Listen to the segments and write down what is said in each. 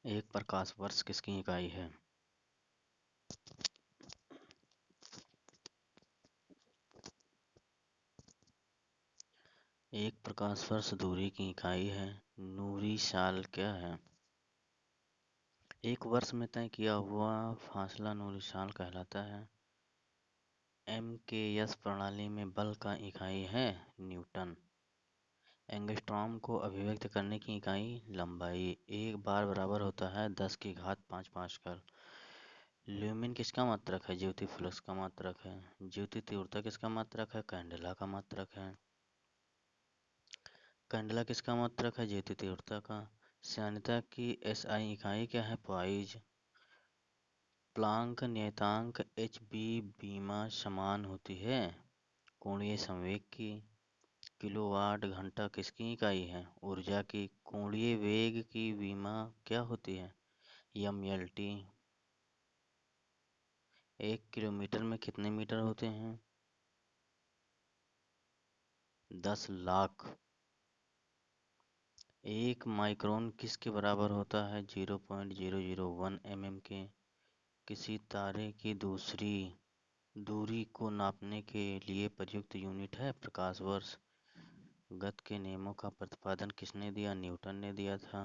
एक प्रकाश वर्ष किसकी इकाई है? एक प्रकाश वर्ष दूरी की इकाई है। नूरी साल क्या है? एक वर्ष में तय किया हुआ फासला नूरी साल कहलाता है। एमकेएस प्रणाली में बल का इकाई है न्यूटन। एंगस्ट्रॉम को अभिव्यक्त करने की इकाई लंबाई। एक बार बराबर होता है 10 की घात 5 पास्कल। ल्यूमिन किसका मात्रक है? ज्योति फ्लक्स का मात्रक है। ज्योति तीव्रता किसका मात्रक है? कैंडेला का मात्रक है। कैंडेला किसका मात्रक है? ज्योति तीव्रता का। श्यानता की एसआई इकाई क्या है? पॉइज। प्लांक नियतांक एच बी बीमा समान होती है कोणीय संवेग की। किलोवाट घंटा किसकी इकाई है? ऊर्जा की। कोणीय वेग की बीमा क्या होती है? एमएलटी। 1 किलोमीटर में कितने मीटर होते हैं? 10 लाख। 1 माइक्रोन किसके बराबर होता है? 0.001 mm के। किसी तारे की दूसरी दूरी को नापने के लिए प्रयुक्त यूनिट है प्रकाश वर्ष। गति के नियमों का प्रतिपादन किसने दिया? न्यूटन ने दिया था।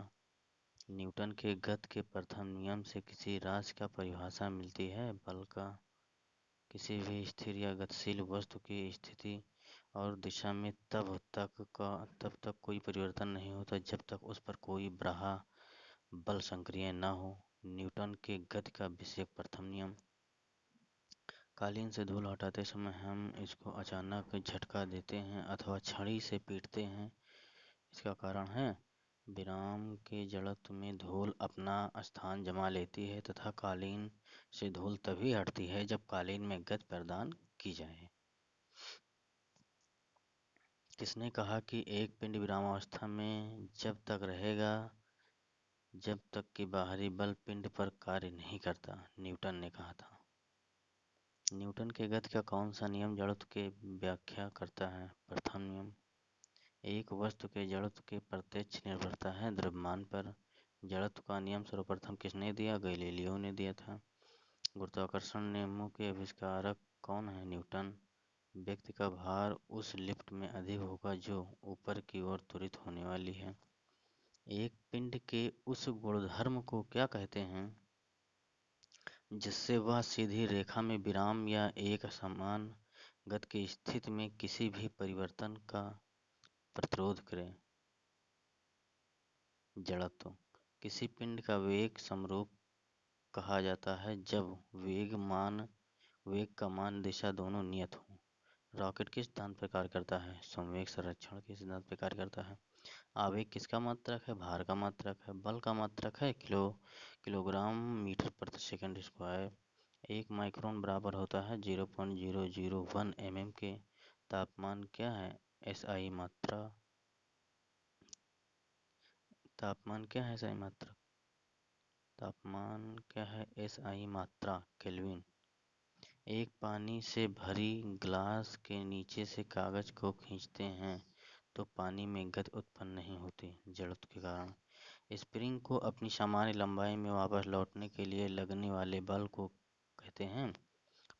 न्यूटन के गति के प्रथम नियम से किसी राशि का परिभाषा मिलती है बल का। किसी भी स्थिर या गतिशील वस्तु की स्थिति और दिशा में तब तक कोई परिवर्तन नहीं होता जब तक उस पर कोई बाह्य बल सक्रिय न हो। न्यूटन के गति का विषय प्रथम नियम। कालीन से धूल हटाते समय हम इसको अचानक झटका देते हैं अथवा छड़ी से पीटते हैं। इसका कारण है विराम के जड़त्व में धूल अपना स्थान जमा लेती है तथा कालीन से धूल तभी हटती है जब कालीन में गति प्रदान की जाए। किसने कहा कि एक पिंड विरामावस्था में जब तक रहेगा जब तक कि बाहरी बल पिंड पर कार्य नहीं करता? न्यूटन ने कहा था। न्यूटन के गति का कौन सा नियम जड़त्व की व्याख्या करता है? प्रथम नियम। एक वस्तु के जड़त्व की प्रत्यक्ष निर्भरता है द्रव्यमान पर। जड़त्व का नियम सर्वप्रथम किसने दिया? गैलीलियो ने दिया था। गुरुत्वाकर्षण नियमों के आविष्कारक कौन है? न्यूटन। व्यक्ति का भार उस लिफ्ट में अधिक होगा जो ऊपर की ओर त्वरित होने वाली है। एक पिंड के उस गुणधर्म को क्या कहते हैं जिससे वह सीधी रेखा में विराम या एक समान गति की स्थिति में किसी भी परिवर्तन का प्रतिरोध करे? जड़त्व। किसी पिंड का वेग समरूप कहा जाता है जब वेग का मान दिशा दोनों नियत हो। रॉकेट किस सिद्धांत पर कार्य करता है? संवेग संरक्षण के सिद्धांत पर कार्य करता है। आवेग किसका मात्रक है? भार का मात्रक है। बल का मात्रक है किलोग्राम मीटर प्रति सेकंड स्क्वायर। 1 माइक्रोन बराबर होता है 0.001 mm के। तापमान क्या है? एसआई मात्रा। तापमान क्या है? एसआई मात्रा। तापमान क्या है? एसआई मात्रा केल्विन। एक पानी से भरी ग्लास के नीचे से कागज को खींचते हैं तो पानी में गति उत्पन्न नहीं होती जड़त्व के कारण। स्प्रिंग को अपनी सामान्य लंबाई में वापस लौटने के लिए लगने वाले बल को कहते हैं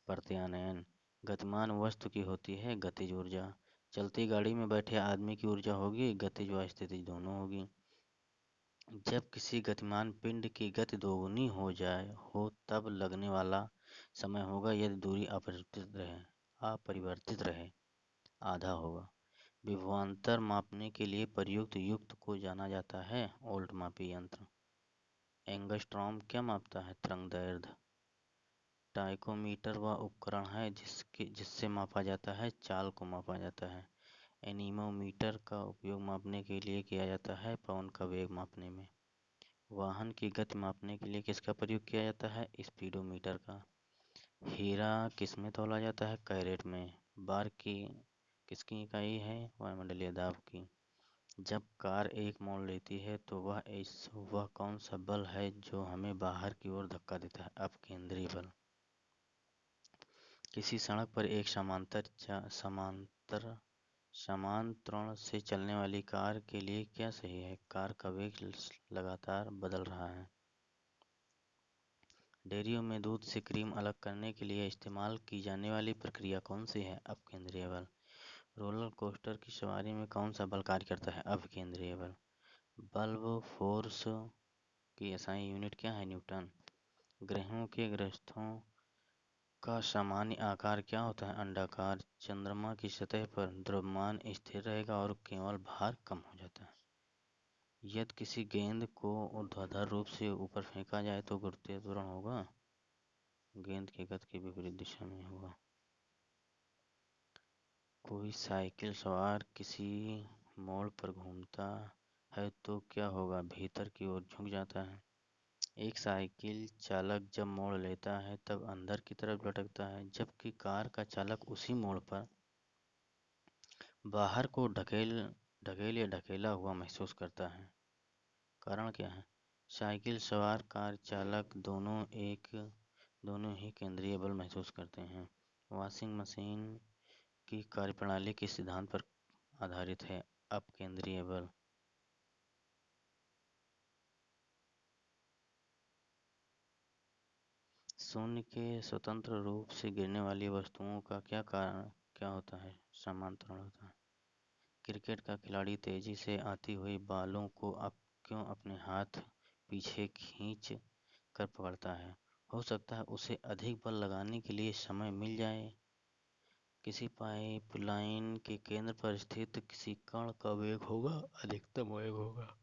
प्रत्यानयन। गतिमान वस्तु की होती है गतिज ऊर्जा। चलती गाड़ी में बैठे आदमी की ऊर्जा होगी गतिज व स्थितिज दोनों होगी। जब किसी गतिमान पिंड की गति दोगुनी हो तब लगने वाला समय होगा यदि दूरी अपरिवर्तित रहे आधा होगा। विभवांतर मापने के लिए प्रयुक्त युक्ति को जाना जाता है वोल्टमापी यंत्र। एंगस्ट्रॉम क्या मापता है? तरंगदैर्ध्य। टाइकोमीटर वह उपकरण है जिससे मापा जाता है चाल को मापा जाता है। एनीमोमीटर का उपयोग मापने के लिए किया जाता है पवन का वेग मापने में। वाहन की गति मापने के लिए किसका प्रयोग किया जाता है? स्पीडोमीटर का। हीरा किसमें तौला जाता है? कैरेट में। बार की किसकी इकाई है? वायुमंडलीय दाब की। जब कार एक मोड़ लेती है तो वह कौन सा बल है जो हमें बाहर की ओर धक्का देता है? अपकेंद्री बल। किसी सड़क पर एक समांतरण से चलने वाली कार के लिए क्या सही है? कार का वेग लगातार बदल रहा है। डेयरियों में दूध से क्रीम अलग करने के लिए इस्तेमाल की जाने वाली प्रक्रिया कौन सी है? अपकेंद्रीय बल। रोलर कोस्टर की सवारी में कौन सा बल कार्य करता है? अपकेंद्रीय बल। बल्ब फोर्स की एसआई यूनिट क्या है? न्यूटन। ग्रहों के ग्रस्थों का सामान्य आकार क्या होता है? अंडाकार। चंद्रमा की सतह पर द्रव्यमान स्थिर रहेगा और केवल भार कम हो जाता है। यदि किसी गेंद को ऊर्ध्वाधर रूप से ऊपर फेंका जाए तो गुरुत्वीय त्वरण होगा। गेंद के गति के विपरीत दिशा में होगा। कोई साइकिल सवार किसी मोड़ पर घूमता है तो क्या होगा? भीतर की ओर झुक जाता है। एक साइकिल चालक जब मोड़ लेता है तब अंदर की तरफ लटकता है, जबकि कार का चालक उसी मोड़ पर बाहर को ढकेल या ढकेला हुआ महसूस करता है। कारण क्या है? साइकिल सवार कार चालक दोनों ही केंद्रीय बल महसूस करते हैं। वॉशिंग मशीन की कार्यप्रणाली किस सिद्धांत पर आधारित है? अपकेंद्रीय बल। शून्य के स्वतंत्र रूप से गिरने वाली वस्तुओं का क्या होता है? समांतरण होता है। क्रिकेट का खिलाड़ी तेजी से आती हुई बालों को क्यों अपने हाथ पीछे खींच कर पकड़ता है? हो सकता है उसे अधिक बल लगाने के लिए समय मिल जाए। किसी पाइपलाइन के केंद्र पर स्थित किसी कण का वेग होगा? अधिकतम वेग होगा।